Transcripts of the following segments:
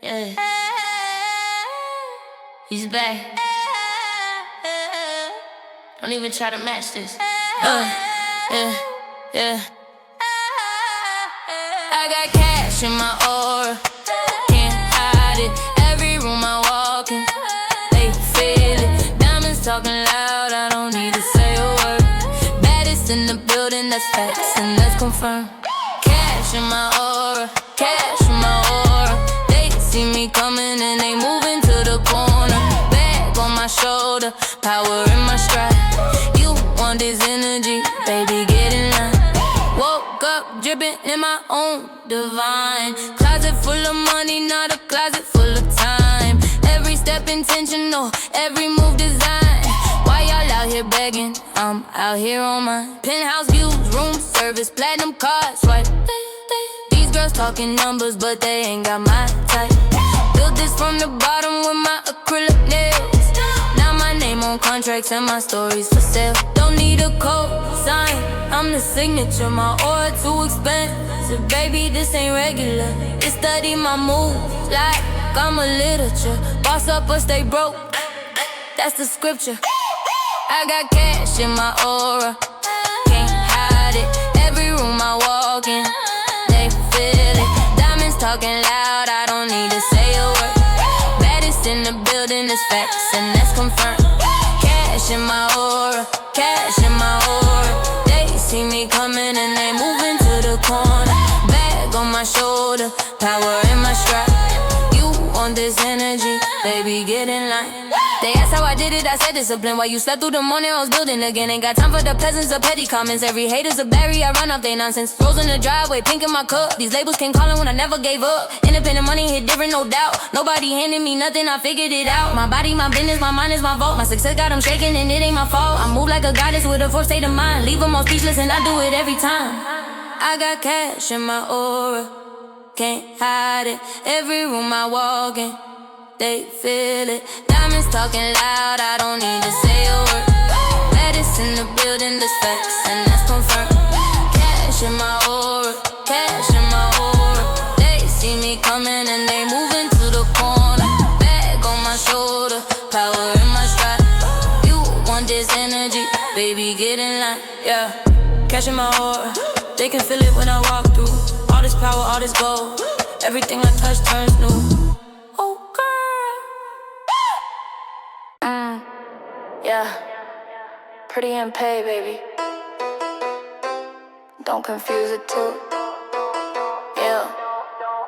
Yeah. He's back. Don't even try to match this. Yeah. I got cash in my aura, can't hide it. Every room I walk in, they feel it. Diamonds talking loud, I don't need to say a word. Baddest in the building, that's facts and that's confirmed. Cash in my aura, cash in my aura. They see me coming and they moving to the corner. Bag on my shoulder, power in my stride. You want this energy, baby, get in line. Woke up dripping in my own divine. Closet full of money, not a closet full of time. Every step intentional, every move designed. Why y'all out here begging? I'm out here on mine. Penthouse views, room service, platinum card swipe. These girls talking numbers, but they ain't got my type. Built this from the bottom with my acrylic nails. Now my name on contracts and my stories for sale. Don't need a cosign, I'm the signature. My aura too expensive, baby, this ain't regular. They study my moves like I'm a literature. Boss up or stay broke, that's the scripture. I got cash in my aura, can't hide it. Every room I walk in, they feel it. Diamonds talking loud, I don't need to say a word. Baddest in the building, is facts and that's confirmed. Cash in my aura, cash in my aura. They see me coming and they moving to the corner. Bag on my shoulder, power in my stride. You want this energy, baby, get in line. They asked how I did it, I said discipline. While you slept through the morning, I was building again. Ain't got time for the peasants or petty comments. Every hater's a berry, I run off they nonsense. Rose in the driveway, pink in my cup. These labels came calling when I never gave up. Independent money hit different, no doubt. Nobody handed me nothing, I figured it out. My body, my business, my mind is my vault. My success got them shaking and it ain't my fault. I move like a goddess with a fourth state of mind. Leave them all speechless and I do it every time. I got cash in my aura, can't hide it. Every room I walk in, they feel it. Diamonds talking loud, I don't need to say a word. Baddest in the building, that's facts and that's confirmed. Cash in my aura, cash in my aura. They see me coming and they moving to the corner. Bag on my shoulder, power in my stride. You want this energy, baby, get in line. Yeah, cash in my aura, they can feel it when I walk through. All this power, all this gold, everything I touch turns new. Yeah, pretty and pay, baby. Don't confuse it too. Yeah,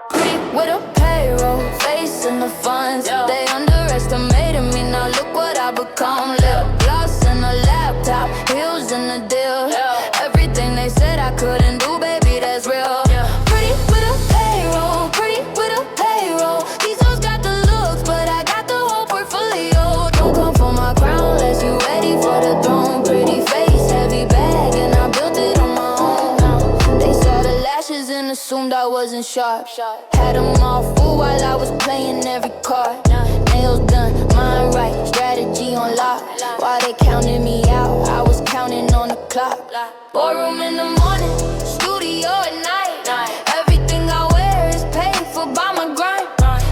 pretty with a payroll, face in the funds. Yeah. They underestimated me, now look what I become. Lip gloss and a laptop, heels in the deal. Yeah. Everything they said I couldn't do, baby, that's real. Yeah. Pretty with a payroll, pretty with a payroll. These hoes got the looks, but I got the whole portfolio. Don't come for my crown unless you ready for the throne. Pretty face, heavy bag, and I built it on my own. They saw the lashes and assumed I wasn't sharp. Had them all fooled while I was playing every card. Nails done, mind right, strategy on lock. While they counted me out, I was counting on the clock. Boardroom in the morning, studio at night. Everything I wear is paid for by my grind.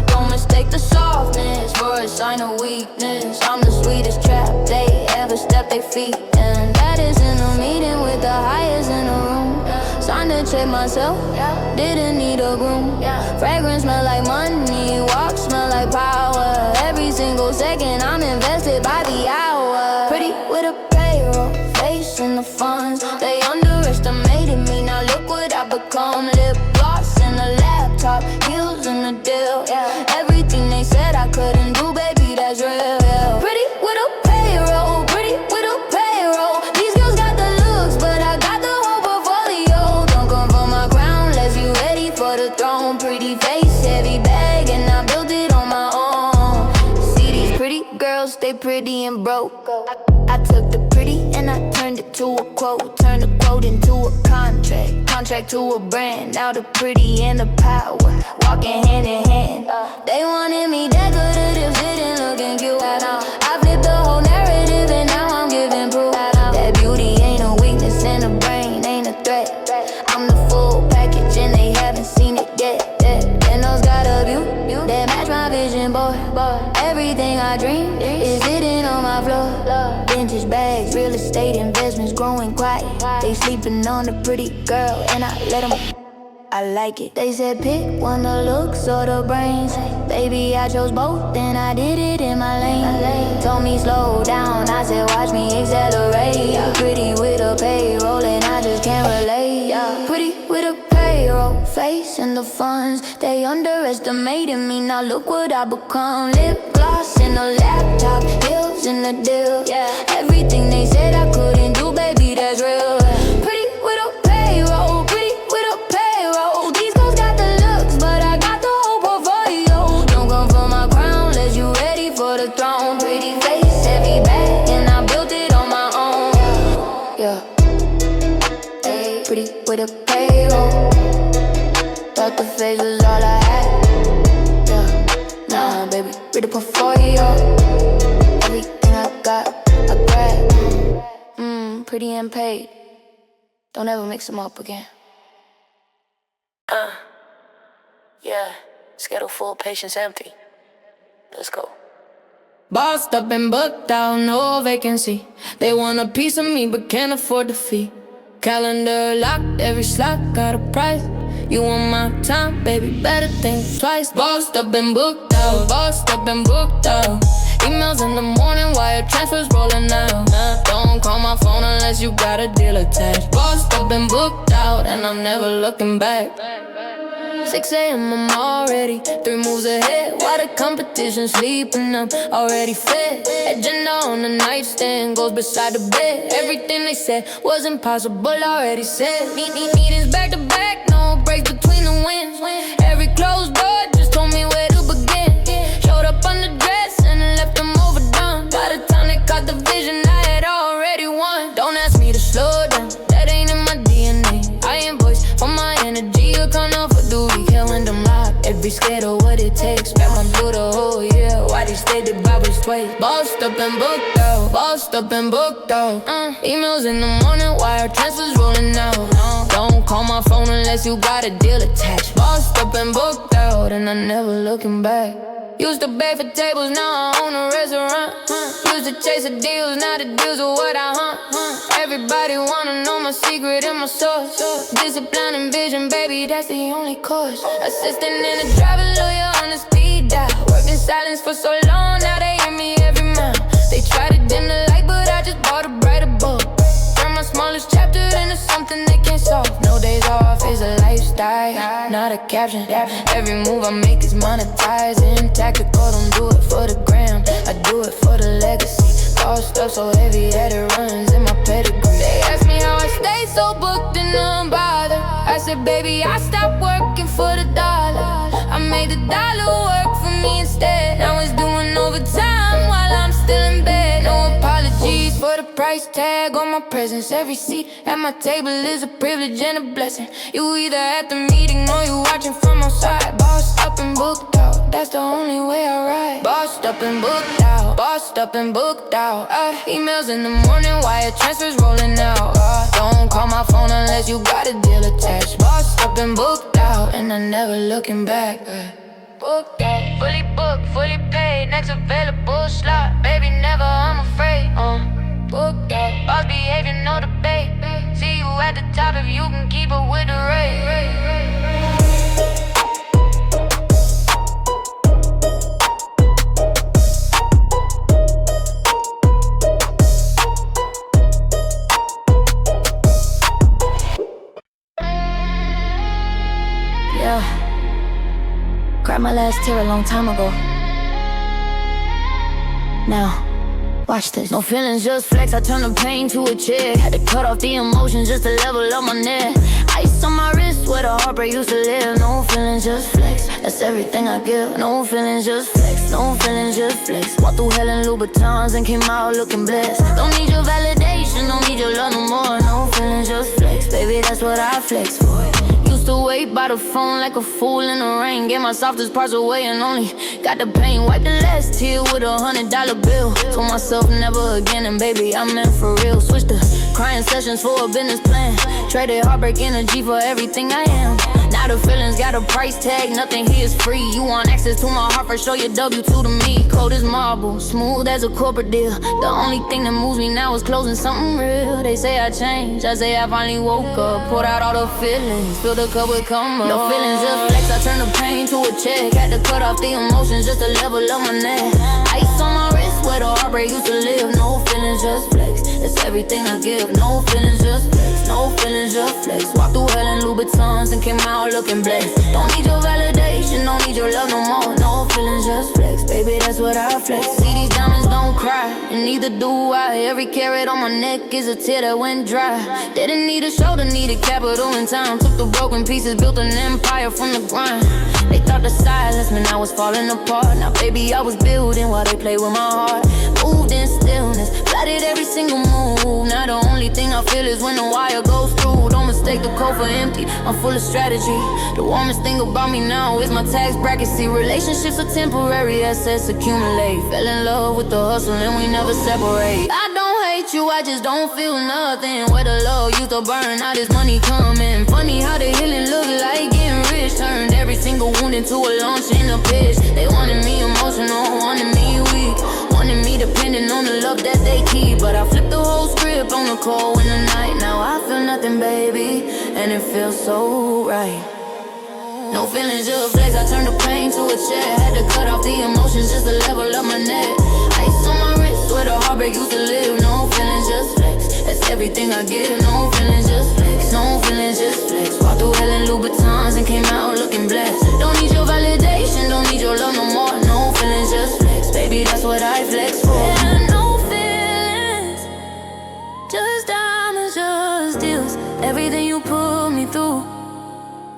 Don't mistake the softness for a sign of weakness. I'm the sweetest trap they ever stepped their feet in. That is in a meeting with the highest in the room. Signed to check myself, didn't need a groom. Fragrance smell like money, walk smell like power. Every single second I'm invested by the hour. Pretty with a payroll, face in the funds. They underestimated me, now look what I become. Lip gloss and a laptop, heels in the deal. Everything they said I couldn't do, baby, that's real. Pretty with a payroll, pretty with a payroll. These girls got the looks, but I got the whole portfolio. Don't come for my crown unless you ready for the throne. Pretty face, heavy bag, and I built it on my own. See these pretty girls, they pretty and broke. I took the pretty and I turned it to a quote. Turned the quote into a contract to a brand. Now the pretty and the power walking hand in hand. They wanted me decorative, sitting looking cute. I flipped the whole narrative and now I'm giving proof. That beauty ain't a weakness and the brain ain't a threat. I'm the full package and they haven't seen it yet. And those got a view that boy. Everything I dream is sitting on my floor. Vintage bags, real estate investments growing quiet. They sleeping on a pretty girl and I let them. I like it. They said pick one, the looks or the brains. Baby, I chose both and I did it in my lane. Told me slow down, I said watch me accelerate. Pretty with a payroll and I just can't relate. Pretty with a payroll, facing the funds. They underestimated me, now look what I become. Lip gloss in a laptop, heels in the deal. Everything they said I couldn't do, baby, that's real. Pretty with a payroll, pretty with a payroll. These girls got the looks, but I got the whole portfolio. Don't come for my crown unless you ready for the throne. Pretty face, heavy bag, and I built it on my own. Hey, pretty with a payroll. Thought the face was all I had. Nah, baby, read the portfolio. Everything I got, I grab. Pretty and paid. Don't ever mix them up again. Schedule full, patience empty. Let's go. Bossed up and booked out, no vacancy. They want a piece of me but can't afford the fee. Calendar locked, every slot got a price. You want my time, baby, better think twice. Bossed up and booked out, bossed up and booked out. Emails in the morning, wire transfers rolling out. Don't call my phone unless you got a deal attached. Bossed up and booked out, and I'm never looking back. 6 a.m. I'm already 3 moves ahead. While the competition sleeping, I'm already fed. Agenda on the nightstand goes beside the bed. Everything they said was impossible, already said. Meetings back to back, no breaks between the wins. Every closed door just told me where to begin. Showed up underdressed and left them overdone. By the time they caught the vision, I had already won. Don't ask me to slow down, that ain't in my DNA. I invoice for my energy, you can't offer the week. Killing them lock, every scared of what it takes. Back my blue the whole year, why they stayed the Bible's twice. Bossed up and booked out, bossed up and booked out. Emails in the morning, wire transfers rolling out. Don't call my phone unless you got a deal attached. Bossed up and booked out, and I'm never looking back. Used to beg for tables, now I own a restaurant. Used to chase the deals, now the deals are what I hunt. Everybody wanna know my secret and my source. Discipline and vision, baby, that's the only course. Assistant in the driver, lawyer on the speed dial. Worked in silence for so long, now they hear me every mile. They try to dim the light, but I just bought a brighter bulb. Turn my smallest chapter into something they can't solve. No days off is a lifestyle, not a caption. Every move I make is monetizing. Tactical, don't do it for the gram, I do it for the legacy. All stuff so heavy that it runs in my pedigree. They ask me how I stay so booked and unbothered. I said, baby, I stopped working for the dollar. I made the dollar work for me instead. Now it's doing overtime while I'm still in bed. No apologies for the price tag on my presence. Every seat at my table is a privilege and a blessing. You either at the meeting or you watching from outside. Bossed up and booked out, that's the only way I ride. Bossed up and booked out, bossed up and booked out. Emails in the morning, wire transfers rolling out. Don't call my phone unless you got a deal attached. Bossed up and booked out, and I'm never looking back. Booked out, fully booked, fully paid. Next available slot, baby, never, I'm afraid. Booked out, boss behavior, no debate. See you at the top if you can keep up with the rate. Cried my last tear a long time ago. Now, watch this. No feelings, just flex. I turn the pain to a check. Had to cut off the emotions just to level up my neck. Ice on my wrist where the heartbreak used to live. No feelings, just flex. That's everything I give. No feelings, just flex. No feelings, just flex. Walked through hell in Louboutins and came out looking blessed. Don't need your validation, don't need your love no more. No feelings, just flex. Baby, that's what I flex for. Used to wait by the phone like a fool in the rain. Get my softest parts away and only got the pain. Wipe the last tear with $100 bill. Told myself never again, and baby, I'm in for real. Switched to crying sessions for a business plan. Traded heartbreak energy for everything I am. Now Now the feelings got a price tag, nothing here is free. You want access to my heart, first show your W2 to me. Cold as marble, smooth as a corporate deal. The only thing that moves me now is closing something real. They say I changed, I say I finally woke up. Poured out all the feelings, filled the cup with come up. No feelings, just flex, I turn the pain to a check. Had to cut off the emotions just to level up my neck. Ice on my wrist where the heartbreak used to live. No feelings, just flex, it's everything I give. No feelings, just flex, no feelings, just flex. Walked through hell in Louboutins and came out looking blessed. Don't need your validation, don't need your love no more. No feelings, just flex, baby, that's what I flex. See these diamonds don't cry, and neither do I. Every carat on my neck is a tear that went dry. Didn't need a shoulder, needed capital in time. Took the broken pieces, built an empire from the grind. They thought the silence meant I was falling apart. Now baby, I was building while they played with my heart. Moved in stillness, plotted every single move. Now the only thing I feel is when the wire goes through. Don't mistake the code for empty, I'm full of strategy. The warmest thing about me now is my tax bracket. See, relationships are temporary, assets accumulate. Fell in love with the hustle and we never separate. I don't hate you, I just don't feel nothing. Where the love used to burn, now this money coming. Funny how the healing look like getting rich. Turned every single wound into a launch in a pitch. They wanted me emotional, wanted me weak, wanted me depending on the love that they keep. But I flipped the whole script on the cold in the night. Now I feel nothing, baby, and it feels so right. No feelings, just flex, I turned the pain to a check. Had to cut off the emotions just to level up my neck. Ice on my wrist where the heartbreak used to live. No feelings, just flex, that's everything I give. No feelings, just flex, no feelings, just flex. Walked through hell in Louboutins and came out looking blessed. Don't need your validation, don't need your love no more. No feelings, just flex, baby, that's what I flex for. Yeah, no feelings, just diamonds, just deals. Everything you put me through,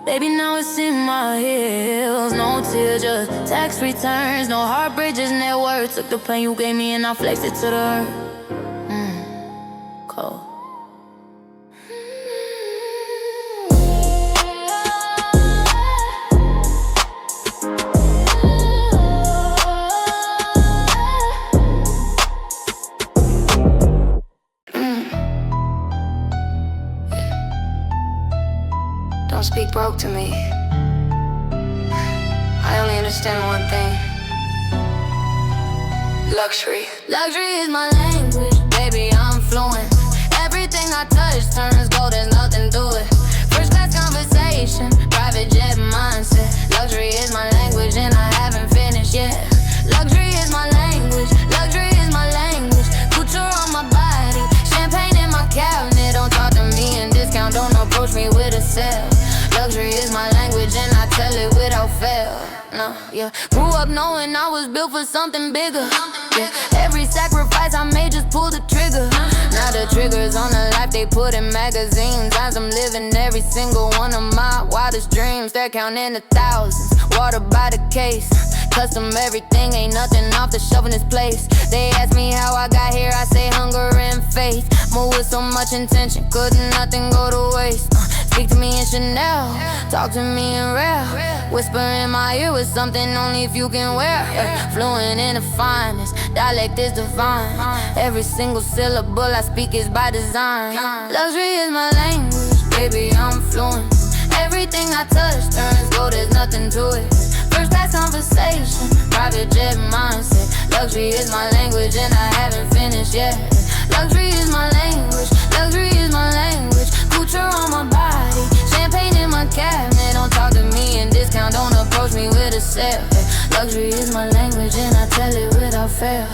baby, now it's in my heels. No tears, just tax returns. No heartbreak, just net worth. Took the pain you gave me and I flexed it to the earth. Cold. Don't speak broke to me. I only understand one thing. Luxury. Luxury is my language, baby, I'm fluent. Everything I touch turns gold, there's nothing to it. First class conversation, private jet mindset. Luxury is my language and I haven't finished yet. Luxury is my language, luxury is my language. Couture on my body, champagne in my cabinet. Don't talk to me in discount, don't approach me with a sale. Luxury is my language and I tell it without fail. No, yeah. Grew up knowing I was built for something bigger. Yeah. Every sacrifice I made just pull the trigger. Now the trigger's on the life they put in magazines. As I'm living every single one of my wildest dreams. They're counting the thousands, water by the case. Custom everything, ain't nothing off the shelf in this place. They ask me how I got here, I say hunger and faith. Move with so much intention, couldn't nothing go to waste. Speak to me in Chanel, talk to me in rare. Whisper in my ear with something only if you can wear. Fluent in the finest, dialect is divine. Every single syllable I speak is by design. Luxury is my language, baby, I'm fluent. Everything I touch turns gold, there's nothing to it. First class conversation, private jet mindset. Luxury is my language and I haven't finished yet. Luxury is my language, luxury is my language. Couture on my body, champagne in my cabinet. Don't talk to me in discount, don't approach me with a sale. Luxury is my language and I tell it without fail.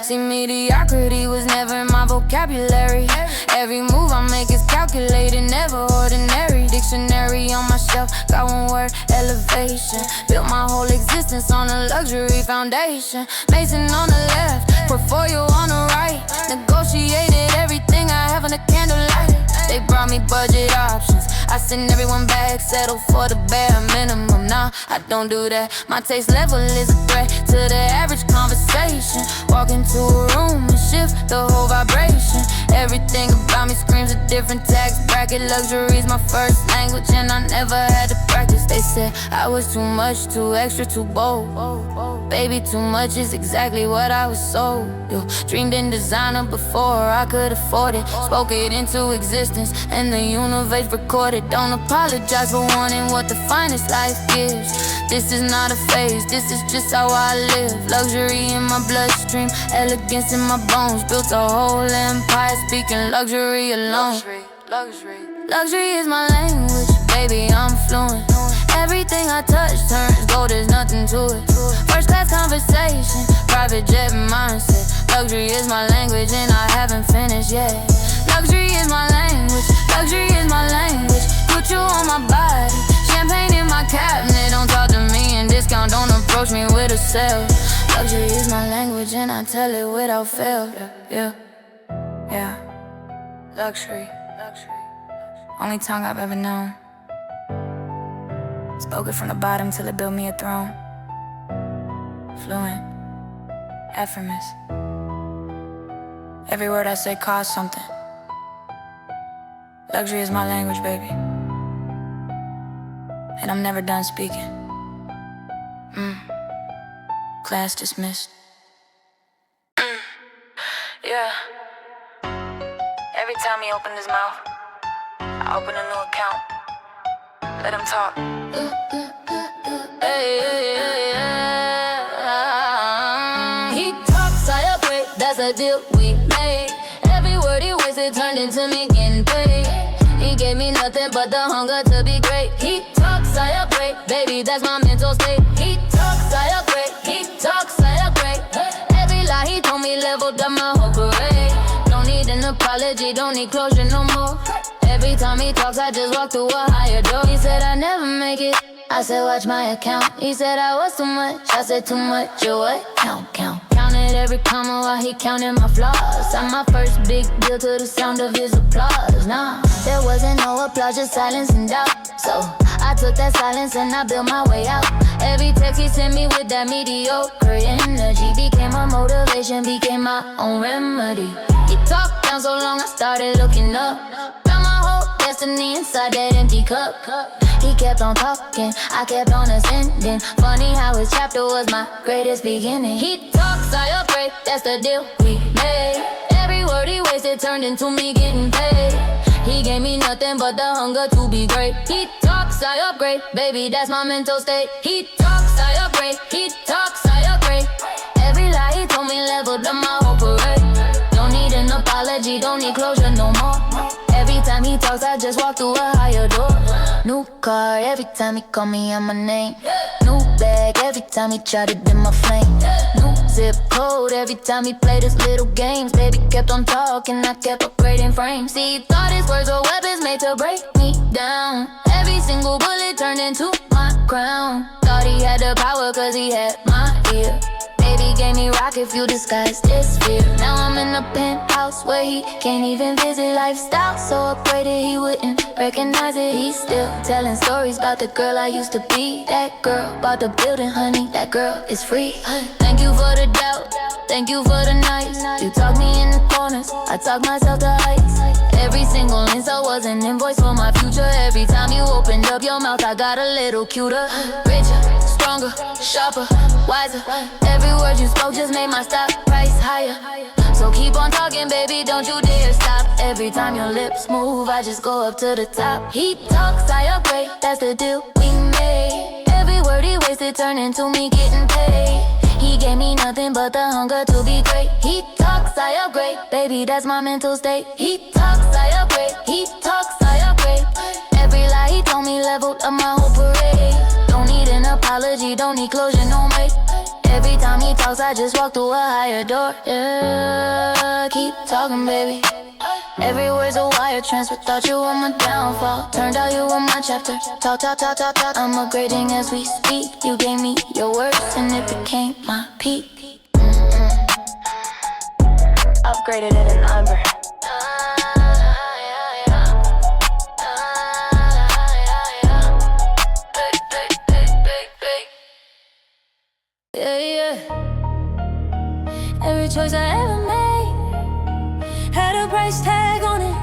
See, mediocrity was never in my vocabulary. Every move I make is calculated, never ordinary. Dictionary on my shelf, got one word, elevation. Built my whole existence on a luxury foundation. Mason on the left, portfolio on the right. Negotiated everything I have on the candlelight. They brought me budget options, I send everyone back, settle for the bare minimum. Nah, I don't do that. My taste level is a threat to the average conversation. Walk into a room and shift the whole vibration. Everything about me screams a different tax bracket. Luxury is my first language and I never had to practice. They said I was too much, too extra, too bold. Baby, too much is exactly what I was sold. Yo, dreamed in designer before I could afford it. Spoke it into existence. distance, and the universe recorded. Don't apologize for wanting what the finest life gives. This is not a phase, this is just how I live. Luxury in my bloodstream, elegance in my bones. Built a whole empire speaking luxury alone. Luxury is my language, baby, I'm fluent. Everything I touch turns gold, there's nothing to it. First class conversation, private jet mindset. Luxury is my language and I haven't finished yet. Luxury is my language, luxury is my language. Put you on my body, champagne in my cabinet. Don't talk to me in discount, don't approach me with a sale. Luxury is my language and I tell it without fail. Yeah, luxury. Only tongue I've ever known. Spoke it from the bottom till it built me a throne. Fluent, effortless. Every word I say costs something. Luxury is my language, baby. And I'm never done speaking. Class dismissed. Yeah. Every time he opened his mouth, I open a new account. Let him talk. He talks, I upgrade, that's a deal we made. Every word he wasted turned into me getting paid. He gave me nothing but the hunger to be great. He talks, I upgrade, baby, that's my mental state. He talks, I upgrade, he talks, I upgrade. Every lie he told me leveled up my whole parade. Don't need an apology, don't need closure no more. Every time he talks, I just walk through a higher door. He said I never make it, I said watch my account. He said I was too much, I said too much. You what? Count. Counted every comma while he counted my flaws. I'm my first big deal to the sound of his applause. Nah, there wasn't no applause, just silence and doubt. So I took that silence and I built my way out. Every text he sent me with that mediocre energy became a motivation, became my own remedy. He talked down so long I started looking up. Found my whole destiny inside that empty cup. He kept on talking, I kept on ascending. Funny how his chapter was my greatest beginning. He talks, I upgrade, that's the deal we made. Every word he wasted turned into me getting paid. He gave me nothing but the hunger to be great. He talks, I upgrade, baby, that's my mental state. He talks, I upgrade, he talks, I upgrade. Every lie he told me leveled up my whole parade. Don't need an apology, don't need closure no more. Every time he talks, I just walk through a higher door. New car, every time he call me on my name. New bag, every time he try to dim my flame. New zip code, every time he played his little games. Baby kept on talking, I kept upgrading frames. See, he thought his words were weapons made to break me down. Every single bullet turned into my crown. Thought he had the power cause he had my ear. Baby gave me rocket fuel disguised this fear. Now I'm in a penthouse where he can't even visit. Lifestyle so upgraded he wouldn't recognize it. He's still telling stories about the girl I used to be. That girl bought the building, honey, that girl is free. Thank you for the doubt, thank you for the nights. You talked me in the corners, I talked myself to heights. Every single insult was an invoice for my future. Every time you opened up your mouth I got a little cuter. Richer, stronger, sharper, wiser. Every word you spoke just made my stock price higher. So keep on talking, baby, don't you dare stop. Every time your lips move, I just go up to the top. He talks, I upgrade, that's the deal we made. Every word he wasted turned into me getting paid. He gave me nothing but the hunger to be great. He talks, I upgrade, baby, that's my mental state. He talks, I upgrade, he talks, I upgrade. Every lie he told me leveled up my whole parade. Don't need an apology, don't need closure, no mate. Every time he talks, I just walk through a higher door. Yeah, keep talking, baby. Every word's a wire transfer. Thought you were my downfall, turned out you were my chapter. Talk. I'm upgrading as we speak. You gave me your words and it became my peak. Upgraded it in amber. Yeah. Every choice I ever made had a price tag on it.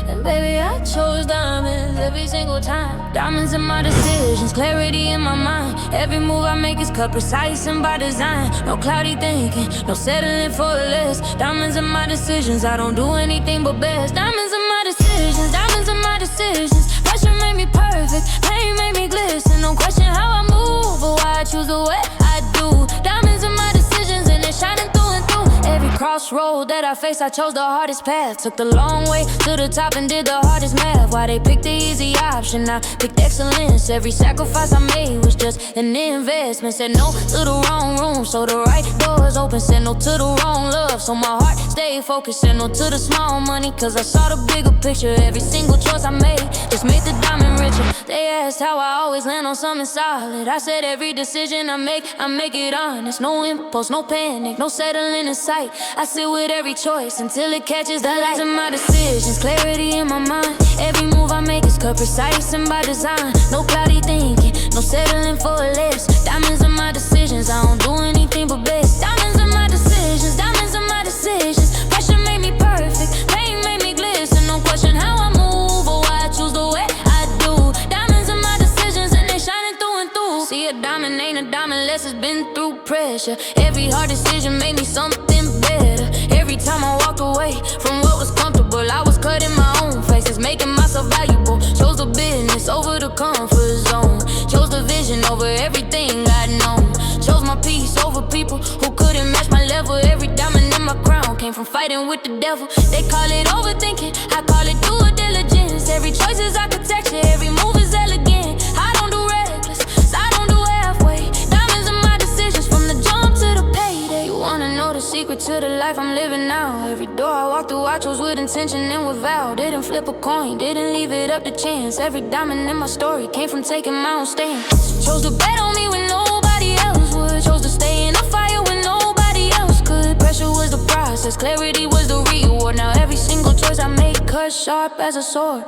And baby, I chose diamonds every single time. Diamonds in my decisions, clarity in my mind. Every move I make is cut precise and by design. No cloudy thinking, no settling for less. Diamonds in my decisions, I don't do anything but best. Diamonds in my decisions. decisions, diamonds in my decisions. Pressure made me perfect, pain made me glisten. Don't question how I move or why I choose the way I do. Diamonds in my decisions and they're shining through and through. Every crossroad that I faced, I chose the hardest path. Took the long way to the top and did the hardest math. Why they picked the easy option, I picked excellence. Every sacrifice I made was just an investment. Said no to the wrong room, so the right doors open. Said no to the wrong love, so my heart stayed focused. Said no to the small money, cause I saw the bigger picture. Every single choice I made just made the diamond richer. They asked how I always land on something solid. I said every decision I make it honest. No impulse, no panic, no settling in sight. I sit with every choice until it catches the light. In my decisions, clarity in my mind. Every move I make is cut precise and by design. No cloudy thinking, no settling for less. Diamonds in my decisions, I don't do anything but best. Diamonds in my decisions, diamonds in my decisions. Pressure made me perfect, pain made me glisten. No question how I move or why I choose the way I do. Diamonds in my decisions and they shining through and through. See, a diamond ain't a diamond unless it's been through pressure. Every hard decision made me something better. Every time I walked away from what was comfortable, I was cutting my own faces, making myself valuable. Chose the business over the comfort zone. Chose the vision over everything I'd known. Chose my peace over people who couldn't match my level. Every diamond in my crown came from fighting with the devil. They call it overthinking, I call it due diligence. Every choice is architecture, every move is elegant. I don't do reckless, I don't do halfway. Diamonds in my decisions from the jump to the payday. You wanna know the secret to the life I'm living now? Every door I walked through, I chose with intention and with vow. Didn't flip a coin, didn't leave it up to chance. Every diamond in my story came from taking my own stance. Chose to bet on me when nobody else would. Chose to stay in the fire when nobody else could. Pressure was the process, clarity was the reward. Now every single choice I make cut sharp as a sword.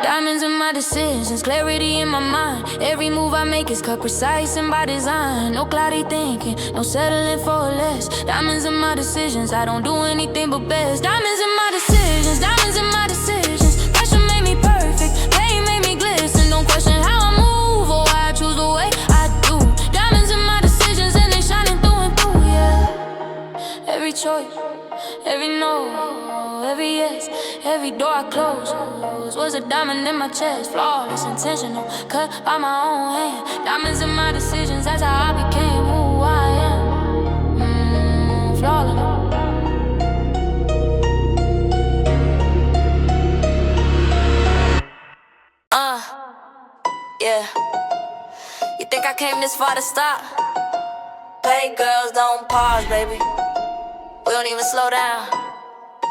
Diamonds in my decisions, clarity in my mind. Every move I make is cut precise and by design. No cloudy thinking, no settling for less. Diamonds in my decisions, I don't do anything but best. Diamonds in my decisions, diamonds in my decisions. Pressure made me perfect, pain made me glisten. Don't question how I move or why I choose the way I do. Diamonds in my decisions and they shining through and through, yeah. Every choice, every no, every yes, every door I close was a diamond in my chest. Flawless, intentional, cut by my own hand. Diamonds in my decisions, that's how I became who I am. Flawless. Yeah. You think I came this far to stop? Hey girls, don't pause, baby. We don't even slow down.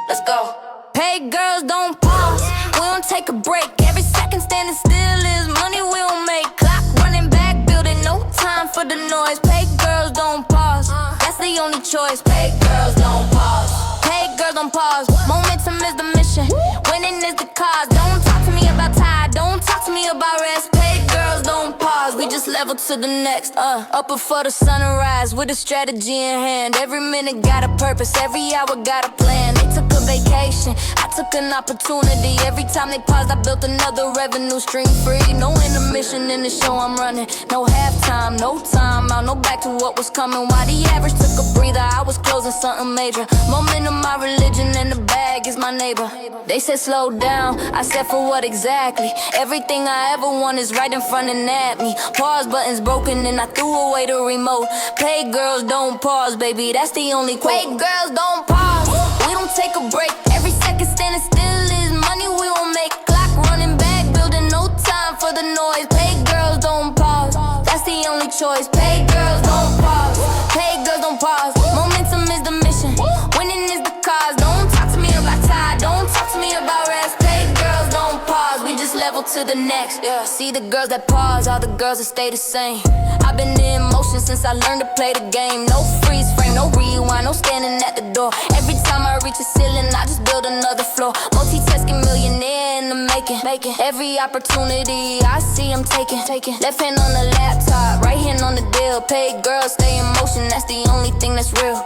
Let's go. Hey girls, don't pause. We don't take a break. Every second standing still is money we don't make. Clock running back, building no time for the noise. Hey girls, don't pause. That's the only choice. Hey girls, don't pause. Hey girls, don't pause. Momentum is the mission. Winning is the cause. Don't talk to me about tide. Don't talk to me about rest. Hey girls, don't pause. We just level to the next. Up before the sunrise with a strategy in hand. Every minute got a purpose. Every hour got a plan. They took a vacation, I took an opportunity. Every time they paused, I built another revenue stream. Free, no intermission in the show I'm running. No halftime, no time out, no back to what was coming. While the average took a breather, I was closing something major. Momentum, my religion, and the bag is my neighbor. They said slow down, I said for what exactly? Everything I ever want is right in front and at me. Pause button's broken and I threw away the remote. Play girls, don't pause, baby, that's the only quote. Play girls, don't pause. We don't take a break. Every second standing still is money we won't make. Clock running back, building no time for the noise. Pay girls, don't pause. That's the only choice. Pay girls, don't pause. Pay girls, don't pause. Momentum is the mission. Winning is the cause. Don't talk to me about tide. Don't talk to me about rest. Pay girls, don't pause. We just level to the next. Yeah. See the girls that pause, all the girls that stay the same. I've been in motion since I learned to play the game. No freeze frame, no rewind, no standing at the door. Every time I reach a ceiling, I just build another floor. Multitasking millionaire in the making. Every opportunity I see, I'm taking. Left hand on the laptop, right hand on the deal. Paid girls stay in motion, that's the only thing that's real.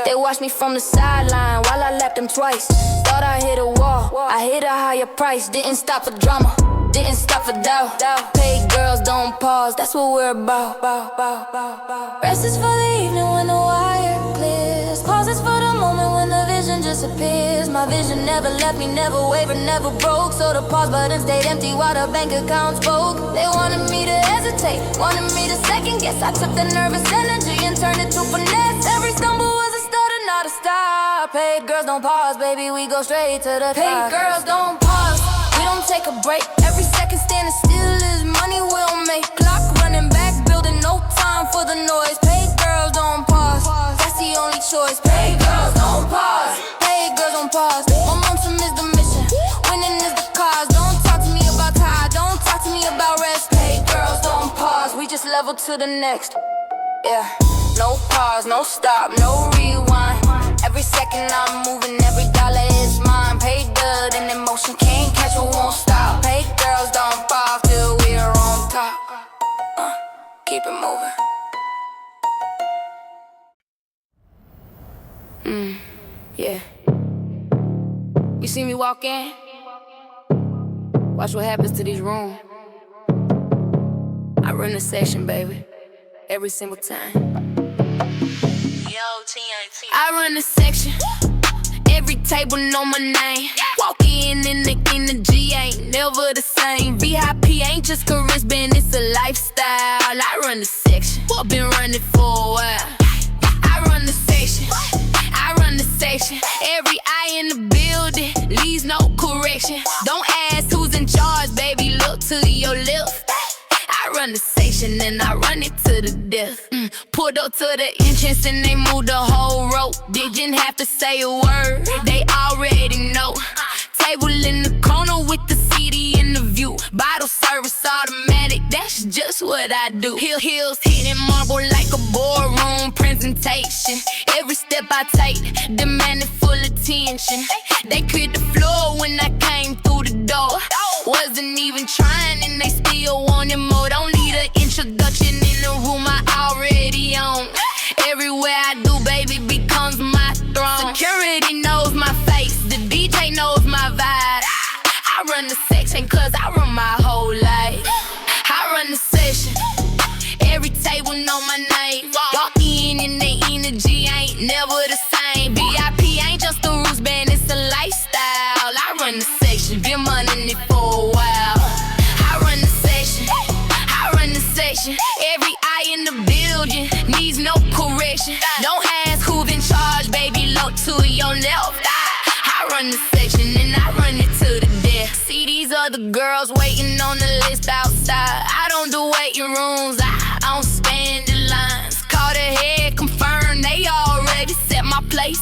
They watch me from the sideline while I lapped them twice. Thought I hit a wall, I hit a higher price. Didn't stop for drama, didn't stop for doubt. Paid girls don't pause, that's what we're about. Rest is for the evening when the wire clears. Pause is for the moment when the vision disappears. My vision never left me, never wavered, never broke. So the pause button stayed empty while the bank account spoke. They wanted me to hesitate, wanted me to second guess. I took the nervous energy and turned it to finesse. Every stumble was a stutter, not a stop. Paid girls don't pause, baby, we go straight to the top. Paid girls don't pause, we don't take a break. Every second standing still is money we'll make. Clock running back, building no time for the noise. Paid girls don't pause, that's the only choice. Paid girls don't pause, paid girls don't pause. Momentum is the mission, winning is the cause. Don't talk to me about time, don't talk to me about rest. Paid girls don't pause, we just level to the next. Yeah, no pause, no stop, no rewind. Every second I'm moving, every dollar is mine. Paid good in emotion, can't catch what won't stop. Paid girls don't pause till we're on top. Keep it moving. Yeah. You see me walk in? Watch what happens to this room. I run the section, baby, every single time. Yo, TNT. I run the section, every table know my name. Walk in and the energy ain't never the same. VIP ain't just a wristband, it's a lifestyle. I run the section, I've been running for a while. I run the section, I run the section. Every eye in the building leaves no correction. Don't ask who's in charge, baby, look to your left. I run the section and I run it to the death. Pulled up to the entrance and they moved the whole rope. Didn't have to say a word, they already know. Table in the corner with the CD in the view. Bottle service automatic, that's just what I do. Heels hitting marble like a boardroom presentation. Every step I take, demanding full attention. They cleared the floor when I came through the door. Wasn't even trying and they still wanted more. Don't need an introduction in the room I already own. Everywhere I do, baby, becomes my throne. Security knows my face, the DJ knows my vibe. I run the section cause I run my whole life. I run the session, every table know my name. Walk in and the energy ain't never the same. VIP ain't just a roots band, it's a lifestyle. I run the section, been running it for a while. I run the section, I run the section. Every eye in the building needs no correction. Don't ask who's in charge, baby, look to your left. I run the section and I run it to the death. See these other girls waiting on the list outside. I don't do waiting rooms, I don't stand in lines. Call the head, confirm they already set my place.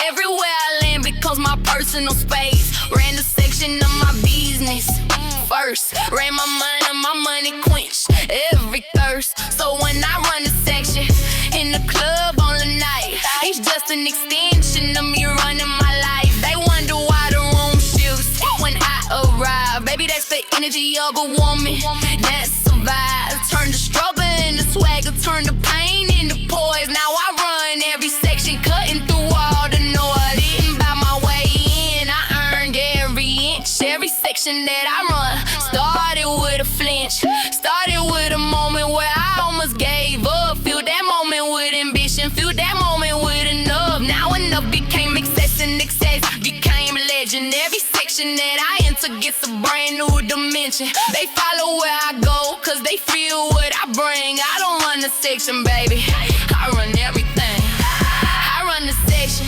Everywhere I land becomes my personal space. Ran the section of my business first. Ran my money quenched every thirst. So when I run the section in the club on the night, it's just an extension of me running my life. They wonder why the room shifts when I arrive. Baby, that's the energy of a woman that survives. Turn the struggle into swagger, turn the pain into poise. Now I run every section, cutting through all the noise. Didn't buy my way in, I earned every inch. Every section that I run started with a flinch. Started with a moment where I almost gave up. Feel that moment with ambition, feel that moment with enough. Now enough became excess and excess became legend. Every section that I enter gets a brand new dimension. They follow where I go, cause they feel what I bring. I don't run the section, baby, I run everything. I run the section,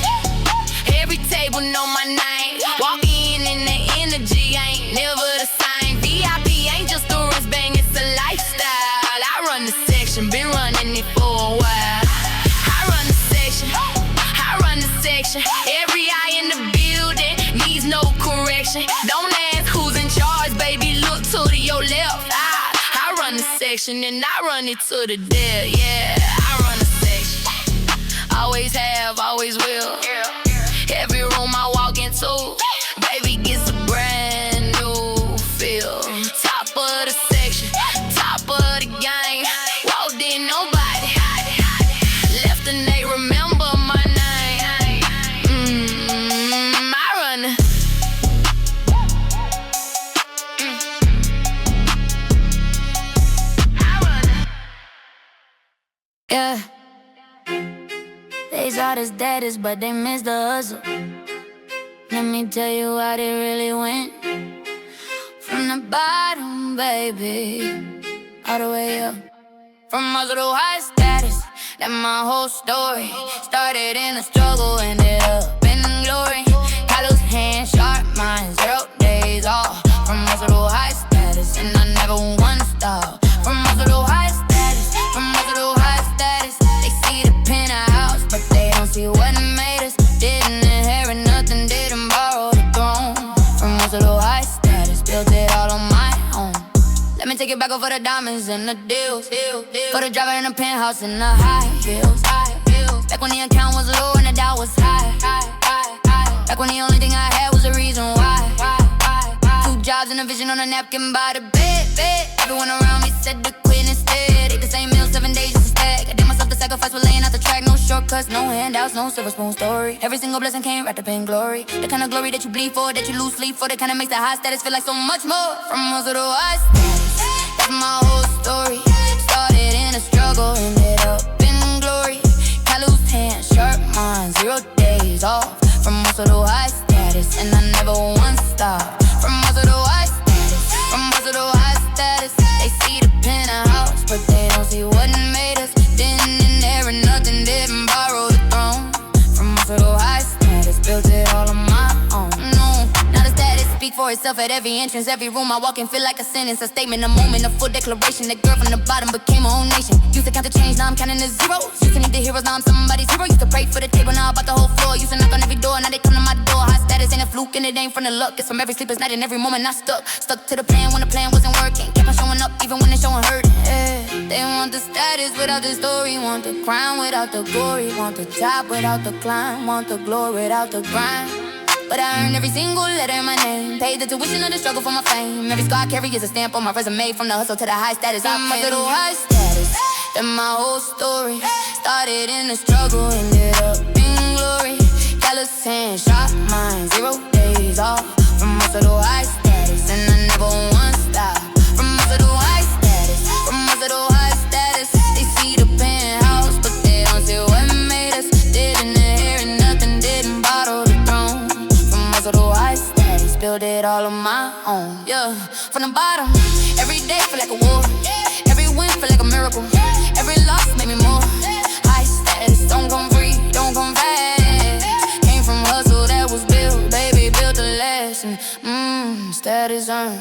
every table know my name. Walk in and the energy ain't never the same. VIP ain't just a wristband, it's a lifestyle. I run the section, been running it for a while. I run the section, I run the section. Every eye in the building needs no correction. Don't ask who's in charge, baby, look to your left. I run the section and I run it to the death. Yeah, I run the section, always have, always will. Every room I walk into, baby, gets a brand new feel. Top of the section, top of the gang. Walked in, nobody left and they remember my name. I run the yeah. They chase all this status, but they miss the hustle. Let me tell you how they really went. From the bottom, baby, all the way up. From hustle to high status, that's my whole story. Started in the struggle, ended up in glory. Callous hands, sharp mind, 0 days off. From hustle to high status, and I never once stop. From hustle to high status, from hustle to high status. They see the penthouse, but they don't see what made us. Didn't inherit nothing, didn't borrow the throne. From hustle to high status, built it all on my own. Let me take it back over the diamonds and the deals. For the driver in the penthouse and the high heels. Back when the account was low and the doubt was high. Back when the only thing I had was a reason why. 2 jobs and a vision on a napkin by the bed. Everyone around me said to quit instead. Ate the same meal 7 days just a stack. I did myself the sacrifice for laying out the track. No shortcuts, no handouts, no silver spoon story. Every single blessing came wrapped up in glory. The kind of glory that you bleed for, that you lose sleep for. That kind of makes the high status feel like so much more. From hustle to high status, that's my whole story. Started in a struggle, ended up in glory. Callous hands, sharp mind, 0 days off. From hustle to high status, and I never once stop. From hustle to high status, from hustle to high status. They see the penthouse, but they don't see what made us. Didn't inherit nothing, didn't borrow the throne. From hustle to high status, built it all on my own. No, now the status speak for itself at every entrance. Every room I walk in feel like a sentence, a statement, a moment, a full declaration. That girl from the bottom became a whole nation. Used to count the change, now I'm counting the zeros. Used to need the heroes, now I'm somebody's hero. Used to pray for the table, now about the whole floor. Used to knock on every door, now they come to my door. High status ain't a fluke and it ain't from the luck. It's from every sleepless night and every moment I stuck to the plan when the plan wasn't working. Kept on showing up even when they showing hurt. Yeah. They want the status without the story, want the crown without the glory, want the top without the climb, want the glory without the grind. But I earned every single letter in my name, paid the tuition of the struggle for my fame. Every scar I carry is a stamp on my resume. From the hustle to the high status, I made it high status. Then my whole story started in the struggle, ended up in glory. Callous hands, sharp mind, 0 days off. From hustle to high status, and I never once stop. From hustle to high status, from hustle to high status. They see the penthouse, but they don't see what made us. Didn't inherit nothing, didn't borrow the throne. From hustle to high status, built it all on my own. Yeah, from the bottom, every day feel like a war. Every win feel like a miracle. Every loss made me more. High status, don't come free, don't come fast. Came from hustle that was built, baby, built to last. And status earned.